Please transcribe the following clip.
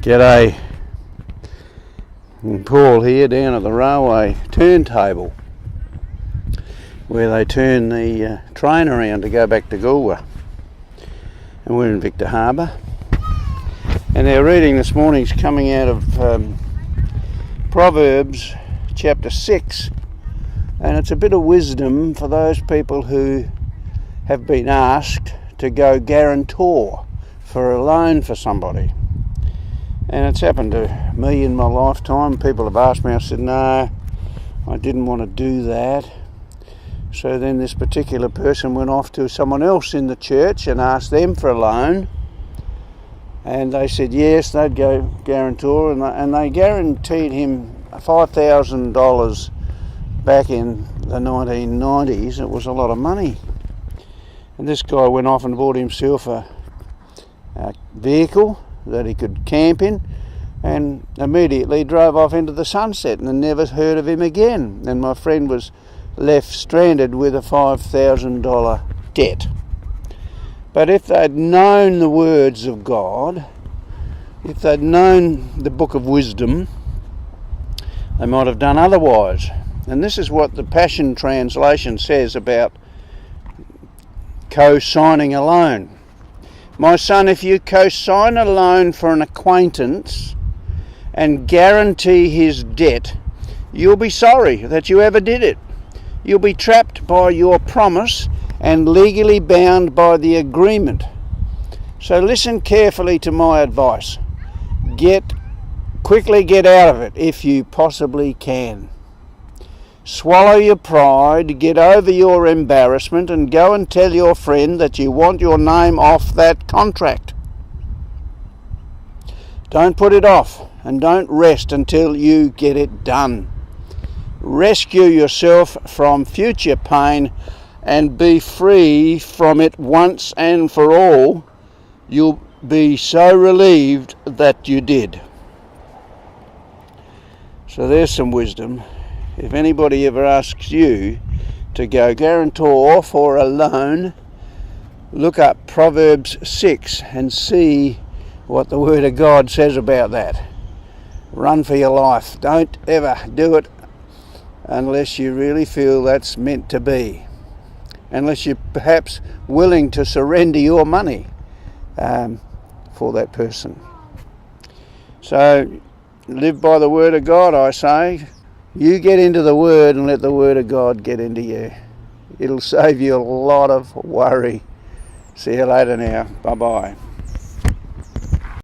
G'day, Paul here down at the railway turntable where they turn the train around to go back to Galway, and we're in Victor Harbour, and our reading this morning is coming out of Proverbs chapter 6, and it's a bit of wisdom for those people who have been asked to go guarantor for a loan for somebody. And it's happened to me in my lifetime. People have asked me, I said, no, I didn't want to do that. So then this particular person went off to someone else in the church and asked them for a loan. And they said, yes, they'd go guarantor. And they guaranteed him $5,000 back in the 1990s. It was a lot of money. And this guy went off and bought himself a vehicle that he could camp in, and immediately drove off into the sunset and never heard of him again. And my friend was left stranded with a $5,000 debt. But if they'd known the words of God, if they'd known the book of wisdom, they might have done otherwise. And this is what the Passion Translation says about co-signing a loan. My son, if you co-sign a loan for an acquaintance and guarantee his debt, you'll be sorry that you ever did it. You'll be trapped by your promise and legally bound by the agreement. So listen carefully to my advice. Quickly get out of it if you possibly can. Swallow your pride, get over your embarrassment, and go and tell your friend that you want your name off that contract. Don't put it off, and don't rest until you get it done. Rescue yourself from future pain and be free from it once and for all. You'll be so relieved that you did. So there's some wisdom. If anybody ever asks you to go guarantor for a loan, look up Proverbs 6 and see what the Word of God says about that. Run for your life. Don't ever do it unless you really feel that's meant to be. Unless you're perhaps willing to surrender your money for that person. So live by the Word of God, I say. You get into the Word and let the Word of God get into you. It'll save you a lot of worry. See you later now. Bye-bye.